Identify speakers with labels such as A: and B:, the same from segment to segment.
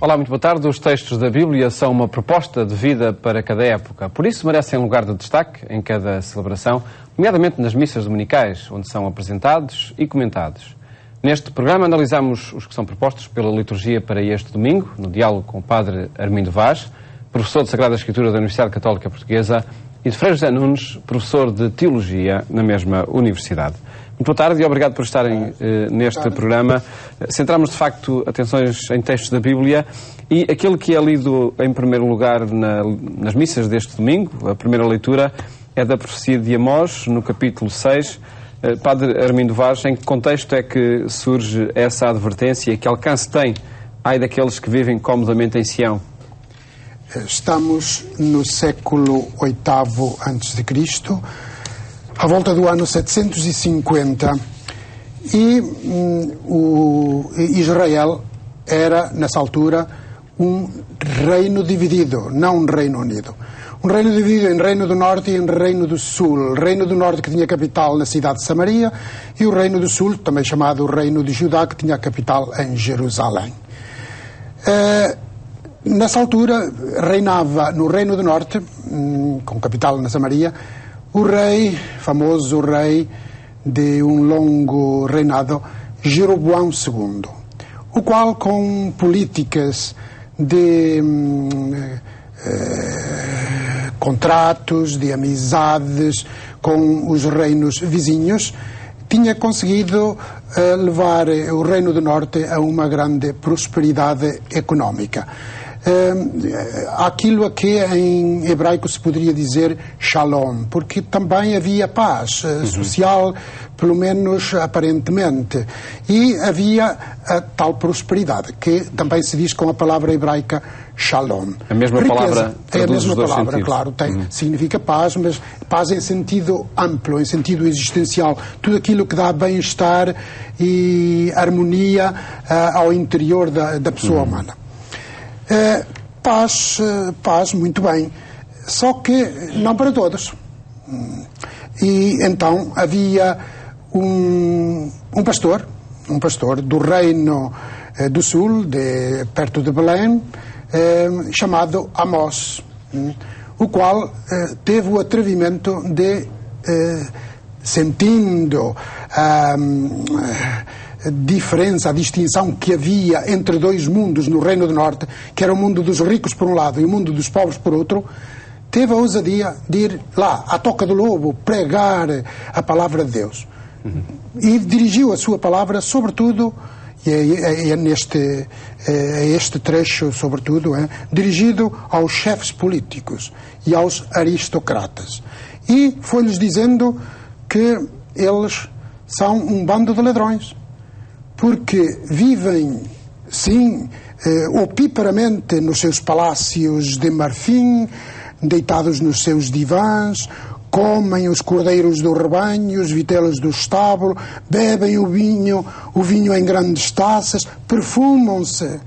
A: Olá, muito boa tarde. Os textos da Bíblia são uma proposta de vida para cada época. Por isso merecem lugar de destaque em cada celebração, nomeadamente nas missas dominicais, onde são apresentados e comentados. Neste programa analisamos os que são propostos pela liturgia para este domingo, no diálogo com o Padre Armindo Vaz, professor de Sagrada Escritura da Universidade Católica Portuguesa, e de Frei José Nunes, professor de Teologia na mesma universidade. Muito boa tarde e obrigado por estarem neste programa. Centramos, de facto, atenções em textos da Bíblia e aquele que é lido em primeiro lugar nas missas deste domingo, a primeira leitura, é da profecia de Amós, no capítulo 6. Padre Armindo Vaz, em que contexto é que surge essa advertência e que alcance tem, ai daqueles que vivem comodamente em Sião?
B: Estamos no século VIII a.C., à volta do ano 750, e Israel era, nessa altura, um reino dividido, não um Reino Unido. Um reino dividido em Reino do Norte e em Reino do Sul. O Reino do Norte, que tinha capital na cidade de Samaria, e o Reino do Sul, também chamado Reino de Judá, que tinha capital em Jerusalém. Nessa altura, reinava no Reino do Norte, com capital na Samaria, o famoso rei de um longo reinado, Jeroboão II, o qual, com políticas de contratos, de amizades com os reinos vizinhos, tinha conseguido levar o Reino do Norte a uma grande prosperidade económica. Aquilo a que em hebraico se poderia dizer shalom, porque também havia paz social, pelo menos aparentemente, e havia a tal prosperidade, que também se diz com a palavra hebraica shalom.
A: A mesma palavra
B: é a mesma palavra,
A: sentidos.
B: Claro, significa paz, mas paz em sentido amplo, em sentido existencial, tudo aquilo que dá bem-estar e harmonia ao interior da pessoa humana. Paz, muito bem, só que não para todos. E então havia um pastor do Reino do Sul, perto de Belém, chamado Amós, o qual teve o atrevimento de, sentindo a distinção que havia entre dois mundos no Reino do Norte, que era o mundo dos ricos por um lado e o mundo dos pobres por outro, teve a ousadia de ir lá, à toca do lobo, pregar a palavra de Deus. E dirigiu a sua palavra, sobretudo, este trecho, sobretudo, dirigido aos chefes políticos e aos aristocratas. E foi-lhes dizendo que eles são um bando de ladrões, porque vivem, sim, opiparamente nos seus palácios de marfim, deitados nos seus divãs, comem os cordeiros do rebanho, os vitelos do estábulo, bebem o vinho em grandes taças, perfumam-se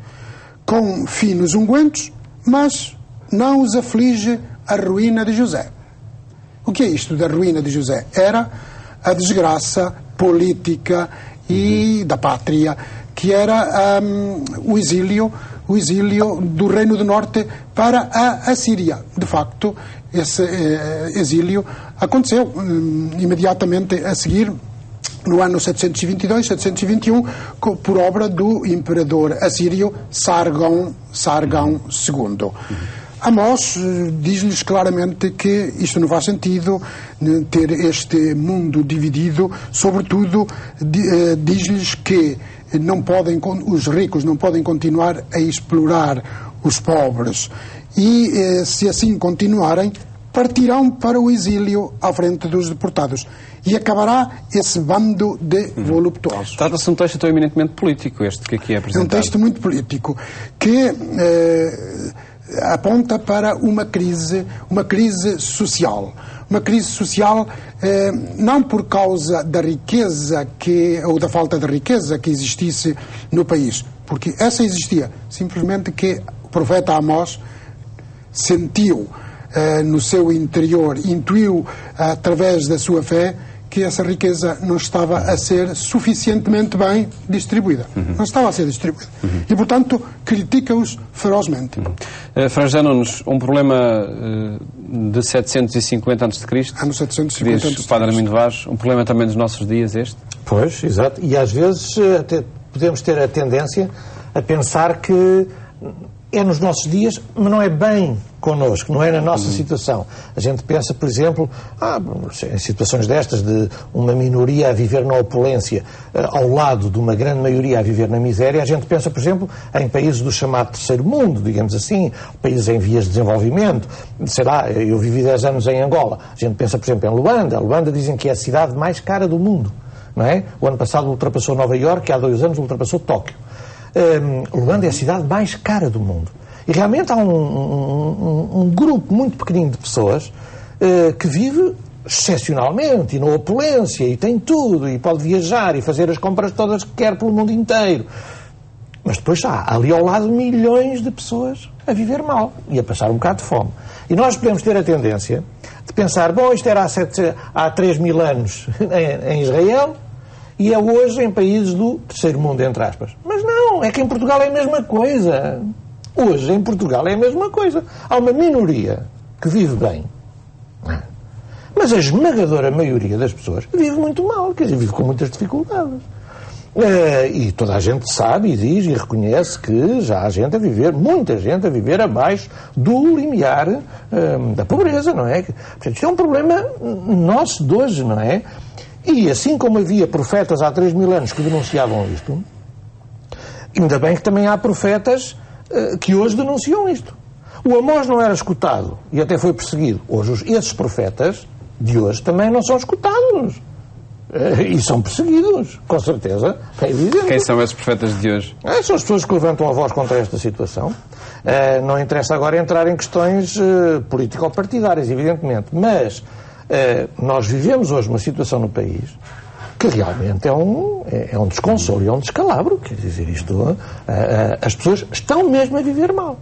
B: com finos ungüentos, mas não os aflige a ruína de José. O que é isto da ruína de José? Era a desgraça política e da pátria, que era o exílio do Reino do Norte para a Síria. De facto, esse exílio aconteceu imediatamente a seguir, no ano 722, 721, por obra do imperador assírio Sargão II. Amós diz-lhes claramente que isto não faz sentido, ter este mundo dividido. Sobretudo, diz-lhes que os ricos não podem continuar a explorar os pobres e, se assim continuarem, partirão para o exílio à frente dos deportados e acabará esse bando de voluptuosos.
A: Trata-se de um texto tão eminentemente político, este que aqui é apresentado.
B: É um texto muito político, que aponta para uma crise social. Uma crise social não por causa da riqueza ou da falta de riqueza que existisse no país, porque essa existia, simplesmente que o profeta Amós sentiu no seu interior, intuiu através da sua fé que essa riqueza não estava a ser suficientemente bem distribuída. Não estava a ser distribuída. E, portanto, critica-os ferozmente.
A: Franja Nunes, um problema de 750 a.C.,
B: Ano 750
A: diz o Padre Armindo Vaz, um problema também dos nossos dias este?
C: Pois, exato. E às vezes até podemos ter a tendência a pensar que é nos nossos dias, mas não é bem connosco, não é na nossa situação. A gente pensa, por exemplo, em situações destas, de uma minoria a viver na opulência ao lado de uma grande maioria a viver na miséria, a gente pensa, por exemplo, em países do chamado terceiro mundo, digamos assim, países em vias de desenvolvimento. Sei lá, eu vivi 10 anos em Angola. A gente pensa, por exemplo, em Luanda. Luanda dizem que é a cidade mais cara do mundo, não é? O ano passado ultrapassou Nova Iorque, há 2 anos ultrapassou Tóquio. Luanda é a cidade mais cara do mundo. E realmente há um grupo muito pequenino de pessoas que vive excepcionalmente e na opulência e tem tudo e pode viajar e fazer as compras todas que quer pelo mundo inteiro. Mas depois há ali ao lado milhões de pessoas a viver mal e a passar um bocado de fome. E nós podemos ter a tendência de pensar, bom, isto era há 3.000 anos em Israel e é hoje em países do terceiro mundo, entre aspas. Mas não, é que em Portugal é a mesma coisa. Hoje, em Portugal, é a mesma coisa. Há uma minoria que vive bem. Mas a esmagadora maioria das pessoas vive muito mal, quer dizer, vive com muitas dificuldades. E toda a gente sabe e diz e reconhece que já há gente a viver, muita gente a viver abaixo do limiar da pobreza, não é? Portanto, isto é um problema nosso de hoje, não é? E assim como havia profetas há 3.000 anos que denunciavam isto, ainda bem que também há profetas que hoje denunciam isto. O Amós não era escutado e até foi perseguido. Hoje, esses profetas de hoje também não são escutados. E são perseguidos, com certeza. É evidente.
A: Quem são esses profetas de hoje?
C: São as pessoas que levantam a voz contra esta situação. Não interessa agora entrar em questões político-partidárias, evidentemente. Mas nós vivemos hoje uma situação no país que realmente é um desconsolo e é um descalabro. Quer dizer, isto, as pessoas estão mesmo a viver mal.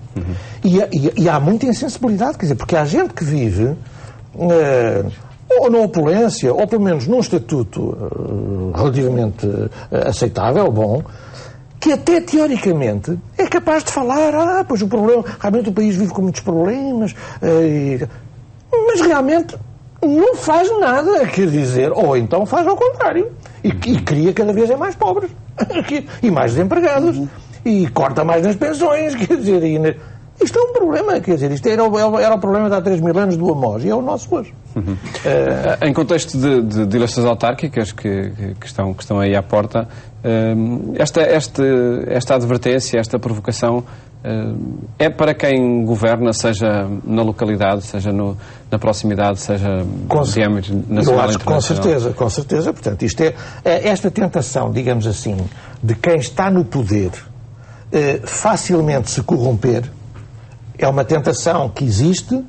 C: E há muita insensibilidade, quer dizer, porque há gente que vive ou na opulência, ou pelo menos num estatuto relativamente aceitável, bom, que até teoricamente é capaz de falar, pois o problema, realmente o país vive com muitos problemas, mas realmente não faz nada, quer dizer, ou então faz ao contrário, e cria cada vez mais pobres, e mais desempregados, e corta mais nas pensões, quer dizer, isto é um problema, quer dizer, isto era o problema de há 3.000 anos do Amós, e é o nosso hoje.
A: Em contexto de eleições autárquicas que estão aí à porta, esta advertência, esta provocação, é para quem governa, seja na localidade, seja na proximidade, seja em âmbito nacional e internacional?
C: Com certeza. Portanto, isto esta tentação, digamos assim, de quem está no poder facilmente se corromper, é uma tentação que existe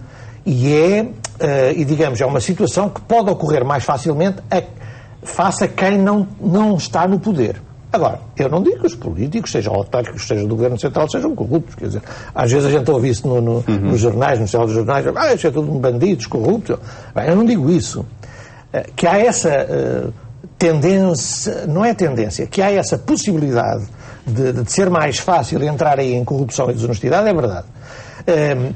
C: e digamos, é uma situação que pode ocorrer mais facilmente face a quem não está no poder. Agora, eu não digo que os políticos, sejam autárquicos, seja do Governo Central, sejam corruptos. Quer dizer, às vezes a gente ouve isso nos jornais, no céu dos jornais, isso é tudo bandidos, corruptos. Bem, eu não digo isso. Que há essa tendência, não é tendência, que há essa possibilidade de ser mais fácil entrar aí em corrupção e desonestidade, é verdade.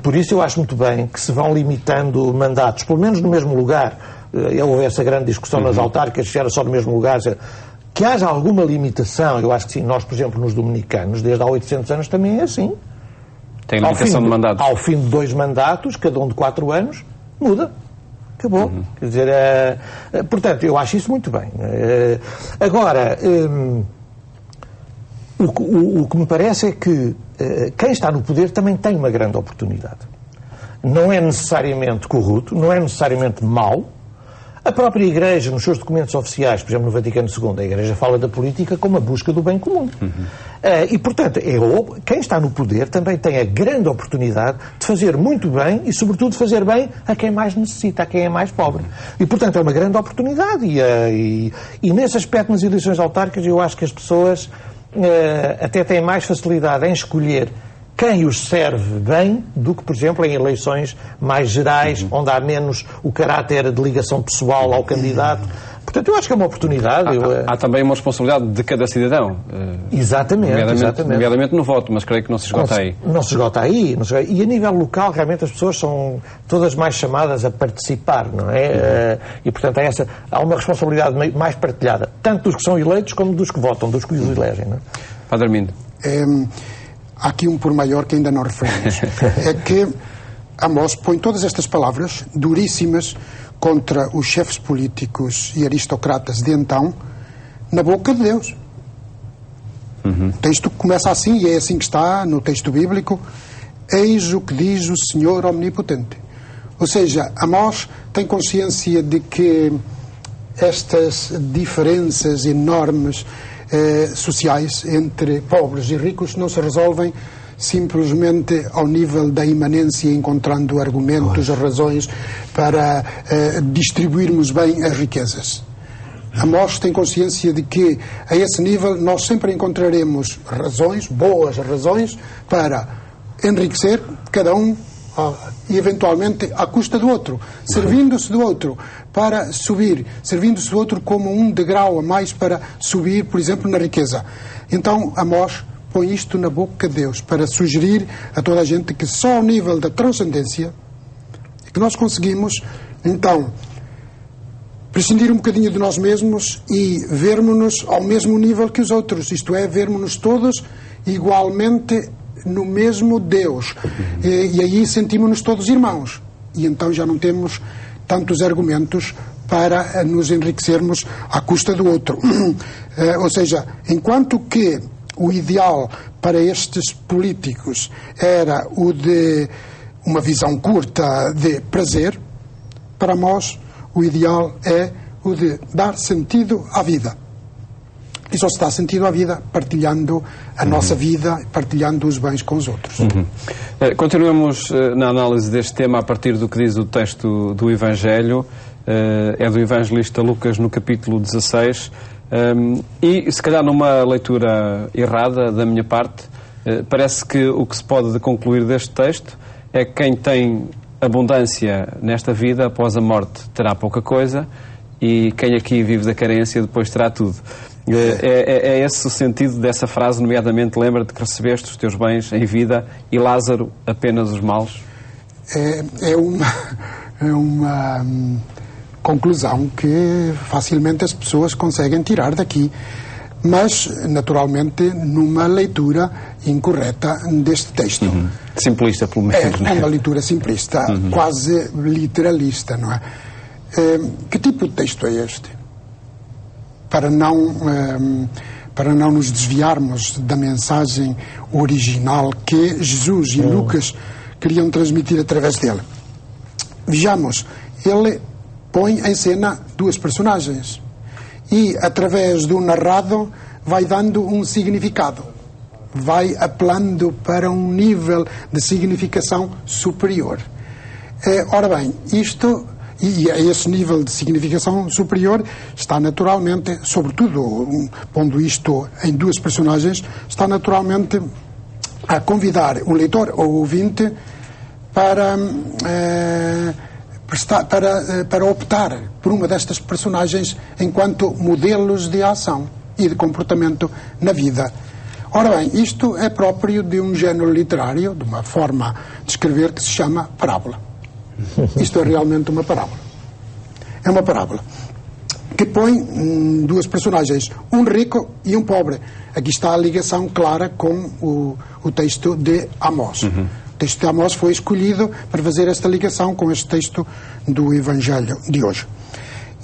C: Por isso eu acho muito bem que se vão limitando mandatos, pelo menos no mesmo lugar. Houve essa grande discussão nas autárquicas, se era só no mesmo lugar, que haja alguma limitação. Eu acho que sim. Nós, por exemplo, nos dominicanos, desde há 800 anos também é assim.
A: Tem limitação de mandatos.
C: Ao fim de 2 mandatos, cada um de 4 anos, muda. Acabou. Quer dizer, portanto, eu acho isso muito bem. Agora, o que me parece é que quem está no poder também tem uma grande oportunidade. Não é necessariamente corrupto, não é necessariamente mau. A própria Igreja, nos seus documentos oficiais, por exemplo, no Vaticano II, a Igreja fala da política como a busca do bem comum. E, portanto, quem está no poder também tem a grande oportunidade de fazer muito bem e, sobretudo, de fazer bem a quem mais necessita, a quem é mais pobre. E, portanto, é uma grande oportunidade. E nesse aspecto, nas eleições autárquicas, eu acho que as pessoas até têm mais facilidade em escolher quem os serve bem do que, por exemplo, em eleições mais gerais, onde há menos o caráter de ligação pessoal ao candidato. Portanto, eu acho que é uma oportunidade.
A: Há também uma responsabilidade de cada cidadão. Nomeadamente no voto, mas creio que não se esgota aí.
C: Não se esgota aí. E a nível local, realmente as pessoas são todas mais chamadas a participar, não é? E, portanto, há uma responsabilidade mais partilhada, tanto dos que são eleitos como dos que votam, dos que os elegem, não é?
A: Padre Armindo.
B: Há aqui um por maior que ainda não referimos. É que Amós põe todas estas palavras duríssimas contra os chefes políticos e aristocratas de então na boca de Deus. O texto começa assim, e é assim que está no texto bíblico: eis o que diz o Senhor Omnipotente. Ou seja, Amós tem consciência de que estas diferenças enormes sociais entre pobres e ricos não se resolvem simplesmente ao nível da imanência, encontrando argumentos, razões para distribuirmos bem as riquezas. Amós tem consciência de que a esse nível nós sempre encontraremos razões, boas razões, para enriquecer cada um e eventualmente à custa do outro, servindo-se do outro para subir, servindo-se do outro como um degrau a mais para subir, por exemplo, na riqueza. Então Amós põe isto na boca de Deus para sugerir a toda a gente que só ao nível da transcendência é que nós conseguimos, então, prescindir um bocadinho de nós mesmos e vermos-nos ao mesmo nível que os outros, isto é, vermos-nos todos igualmente no mesmo Deus. E aí sentimos-nos todos irmãos. E então já não temos tantos argumentos para nos enriquecermos à custa do outro. Ou seja, enquanto que o ideal para estes políticos era o de uma visão curta de prazer, para nós o ideal é o de dar sentido à vida. E só se dá sentido à vida partilhando a nossa vida, partilhando os bens com os outros.
A: Continuamos na análise deste tema a partir do que diz o texto do Evangelho. É do evangelista Lucas no capítulo 16. E, se calhar numa leitura errada da minha parte, parece que o que se pode concluir deste texto é que quem tem abundância nesta vida, após a morte, terá pouca coisa, e quem aqui vive da carência, depois terá tudo. É esse o sentido dessa frase, nomeadamente: lembra-te que recebeste os teus bens em vida e Lázaro apenas os males?
B: É uma conclusão que facilmente as pessoas conseguem tirar daqui, mas naturalmente numa leitura incorreta deste texto.
A: Simplista, pelo menos.
B: É uma leitura simplista, quase literalista, não é? Que tipo de texto é este? Para não nos desviarmos da mensagem original que Jesus e Lucas queriam transmitir através dele. Vejamos, ele põe em cena duas personagens e, através do narrado, vai dando um significado, vai apelando para um nível de significação superior. Ora bem, isto, e a esse nível de significação superior, está naturalmente, sobretudo pondo isto em duas personagens, está naturalmente a convidar o leitor ou o ouvinte para optar por uma destas personagens enquanto modelos de ação e de comportamento na vida. Ora bem, isto é próprio de um género literário, de uma forma de escrever que se chama parábola. Isto é realmente uma parábola. É uma parábola que põe duas personagens, um rico e um pobre. Aqui está a ligação clara com o texto de Amós. O texto de Amós foi escolhido para fazer esta ligação com este texto do Evangelho de hoje.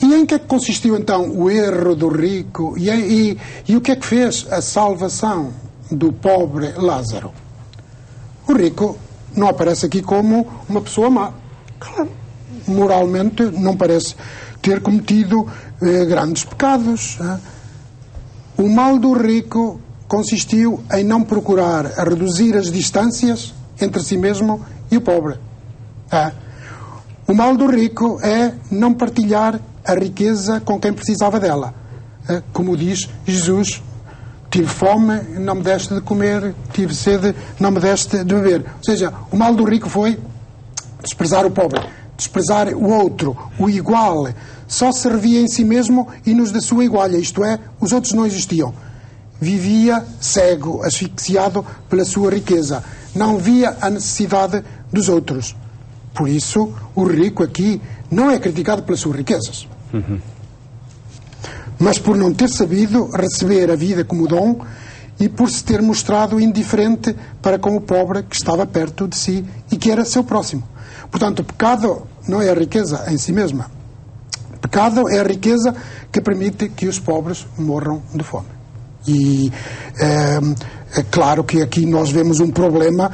B: E em que é que consistiu então o erro do rico e o que é que fez a salvação do pobre Lázaro? O rico não aparece aqui como uma pessoa má. Claro, moralmente não parece ter cometido grandes pecados. O mal do rico consistiu em não procurar reduzir as distâncias entre si mesmo e o pobre. O mal do rico é não partilhar a riqueza com quem precisava dela. Como diz Jesus: tive fome, não me deste de comer, tive sede, não me deste de beber. Ou seja, o mal do rico foi desprezar o pobre, desprezar o outro, o igual, só se revia em si mesmo e nos da sua igualha, isto é, os outros não existiam. Vivia cego, asfixiado pela sua riqueza. Não via a necessidade dos outros. Por isso, o rico aqui não é criticado pelas suas riquezas. Mas por não ter sabido receber a vida como dom e por se ter mostrado indiferente para com o pobre que estava perto de si e que era seu próximo. Portanto, o pecado não é a riqueza em si mesma. O pecado é a riqueza que permite que os pobres morram de fome. E é claro que aqui nós vemos um problema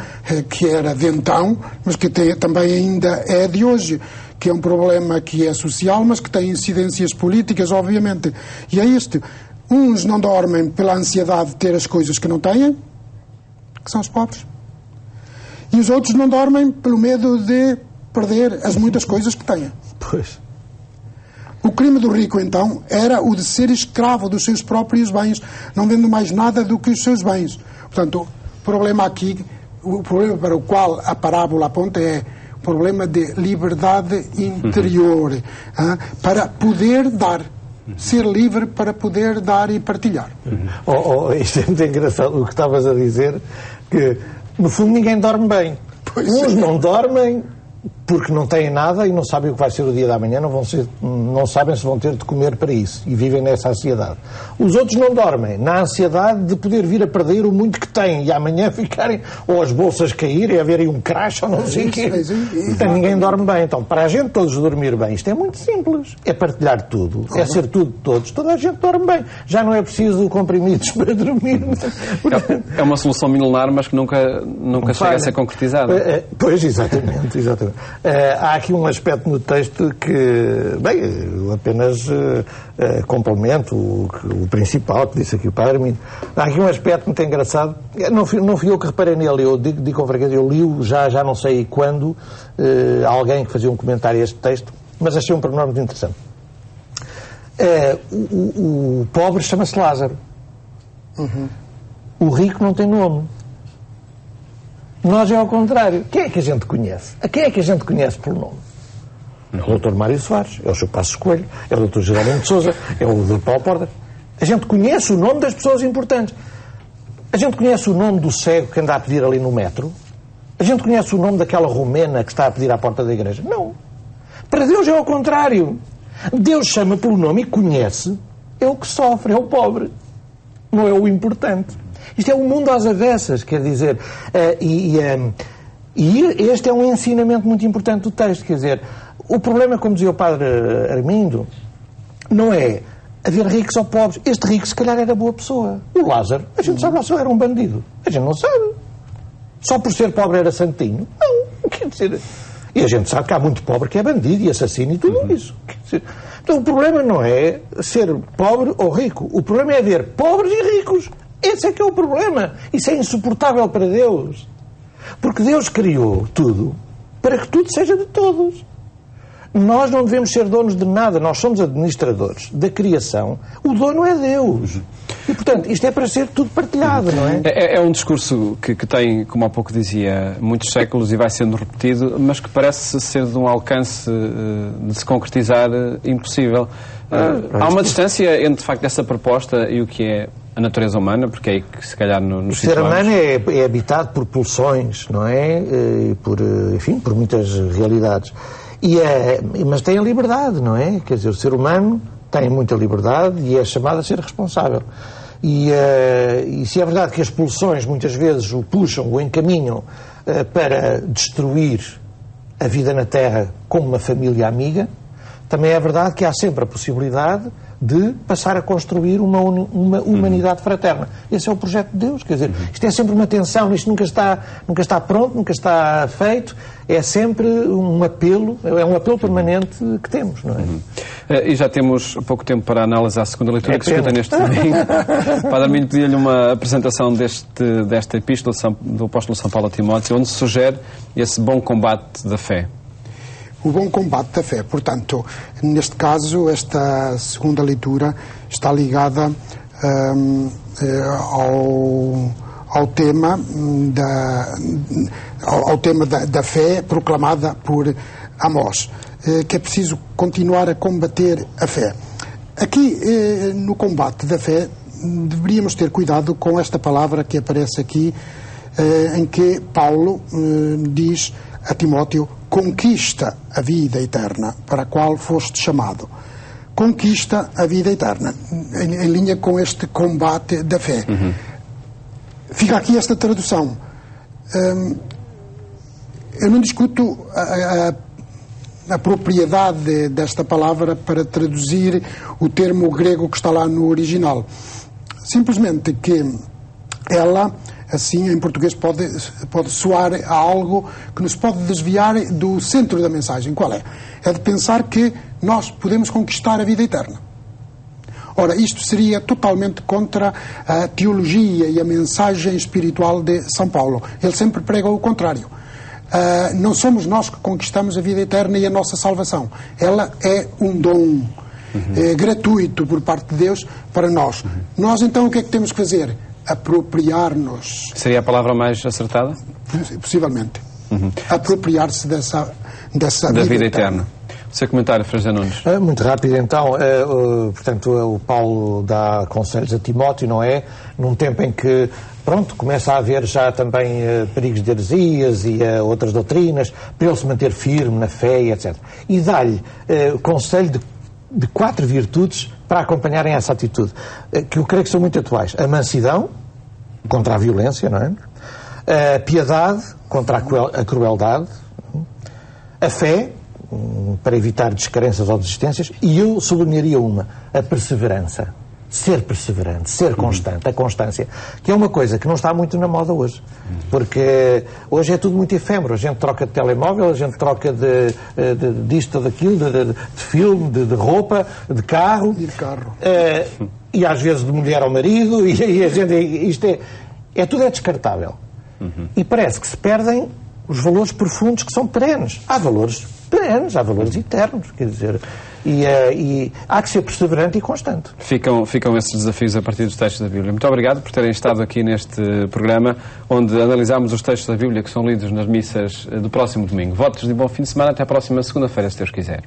B: que era de então, mas que também ainda é de hoje, que é um problema que é social, mas que tem incidências políticas, obviamente. E é este. Uns não dormem pela ansiedade de ter as coisas que não têm, que são os pobres. E os outros não dormem pelo medo de perder as muitas coisas que têm.
C: Pois.
B: O crime do rico, então, era o de ser escravo dos seus próprios bens, não vendo mais nada do que os seus bens. Portanto, o problema aqui, o problema para o qual a parábola aponta é o problema de liberdade interior, para poder dar. Ser livre para poder dar e partilhar.
C: Isto é muito engraçado, o que estavas a dizer, que, no fundo, ninguém dorme bem. Uns não dormem porque não têm nada e não sabem o que vai ser o dia da manhã, não sabem se vão ter de comer para isso e vivem nessa ansiedade. Os outros não dormem na ansiedade de poder vir a perder o muito que têm e amanhã ficarem, ou as bolsas caírem, haverem um crash ou não sei o quê. Então ninguém dorme bem. Então, para a gente todos dormir bem, isto é muito simples. É partilhar tudo, é ser tudo de todos. Toda a gente dorme bem. Já não é preciso comprimidos para dormir.
A: É uma solução milenar, mas que nunca chega a ser concretizada.
C: Pois, exatamente. Há aqui um aspecto no texto que, bem, eu apenas complemento o principal que disse aqui o Padre Armindo. Há aqui um aspecto muito engraçado, não fui eu que reparei nele, eu digo com frequência, eu li já não sei quando, alguém que fazia um comentário a este texto, mas achei um pormenor muito interessante. O pobre chama-se Lázaro. O rico não tem nome. Nós é ao contrário. Quem é que a gente conhece? A quem é que a gente conhece pelo nome? É o Dr. Mário Soares, é o Sr. Passos Coelho, é o Dr. Jerónimo de Sousa, é o Dr. Paulo Porta. A gente conhece o nome das pessoas importantes. A gente conhece o nome do cego que anda a pedir ali no metro? A gente conhece o nome daquela romena que está a pedir à porta da igreja? Não. Para Deus é ao contrário. Deus chama pelo nome e conhece é o que sofre, é o pobre. Não é o importante. Isto é um mundo às avessas, quer dizer, e este é um ensinamento muito importante do texto, quer dizer, o problema, como dizia o Padre Armindo, não é haver ricos ou pobres. Este rico, se calhar, era boa pessoa. O Lázaro, a gente sabe lá se ele era um bandido. A gente não sabe. Só por ser pobre era santinho? Não, quer dizer... E a gente sabe que há muito pobre que é bandido e assassino e tudo isso. Quer dizer, então o problema não é ser pobre ou rico. O problema é haver pobres e ricos. Esse é que é o problema. Isso é insuportável para Deus. Porque Deus criou tudo para que tudo seja de todos. Nós não devemos ser donos de nada. Nós somos administradores da criação. O dono é Deus. E, portanto, isto é para ser tudo partilhado, não é?
A: É um discurso que tem, como há pouco dizia, muitos séculos e vai sendo repetido, mas que parece ser de um alcance de se concretizar impossível. Há uma distância entre, de facto, essa proposta e o que é a natureza humana, porque é aí que, se calhar, nos
C: o ser humano é habitado por pulsões, não é? Por muitas realidades. Mas tem a liberdade, não é? Quer dizer, o ser humano tem muita liberdade e é chamado a ser responsável. E se é verdade que as pulsões muitas vezes o puxam, o encaminham para destruir a vida na Terra como uma família amiga, também é verdade que há sempre a possibilidade de passar a construir uma humanidade fraterna. Esse é o projeto de Deus, quer dizer, isto é sempre uma tensão, isto nunca está pronto, nunca está feito, é sempre um apelo, é um apelo permanente que temos, não é?
A: E já temos pouco tempo para analisar a segunda leitura que se escuta neste domingo. Padre Armindo pedia-lhe uma apresentação desta epístola do apóstolo São Paulo a Timóteo, onde se sugere esse bom combate da fé.
B: O bom combate da fé. Portanto, neste caso, esta segunda leitura está ligada ao tema da fé proclamada por Amós. que é preciso continuar a combater a fé. Aqui, no combate da fé, deveríamos ter cuidado com esta palavra que aparece aqui, em que Paulo diz a Timóteo: conquista a vida eterna para a qual foste chamado. Conquista a vida eterna, em linha com este combate da fé. Fica aqui esta tradução. Eu não discuto a propriedade desta palavra para traduzir o termo grego que está lá no original. Simplesmente que ela, assim, em português, pode soar a algo que nos pode desviar do centro da mensagem. Qual é? É de pensar que nós podemos conquistar a vida eterna. Ora, isto seria totalmente contra a teologia e a mensagem espiritual de São Paulo. Ele sempre prega o contrário. Não somos nós que conquistamos a vida eterna e a nossa salvação. Ela é um dom gratuito por parte de Deus para nós. Nós, então, o que é que temos que fazer? Apropriar-nos.
A: Seria a palavra mais acertada?
B: Possivelmente. Apropriar-se dessa
A: da vida eterna. O seu comentário, Frei José Nunes.
C: Muito rápido, então. Portanto, o Paulo dá conselhos a Timóteo, não é? Num tempo em que, pronto, começa a haver já também perigos de heresias e outras doutrinas, para ele se manter firme na fé e etc. E dá-lhe conselho de 4 virtudes para acompanharem essa atitude, que eu creio que são muito atuais. A mansidão, contra a violência, não é? A piedade, contra a crueldade. A fé, para evitar descrenças ou desistências, e eu sublinharia a perseverança. Ser perseverante, ser constante, a constância, que é uma coisa que não está muito na moda hoje, porque hoje é tudo muito efêmero. A gente troca de telemóvel, a gente troca disto ou daquilo, de filme, de roupa, de carro, e às vezes de mulher ao marido, e a gente, isto tudo é descartável. E parece que se perdem os valores profundos que são perenes. Há valores perenes, há valores eternos, quer dizer, e há que ser perseverante e constante.
A: Ficam esses desafios a partir dos textos da Bíblia. Muito obrigado por terem estado aqui neste programa, onde analisámos os textos da Bíblia que são lidos nas missas do próximo domingo. Votos de bom fim de semana, até a próxima segunda-feira, se Deus quiser.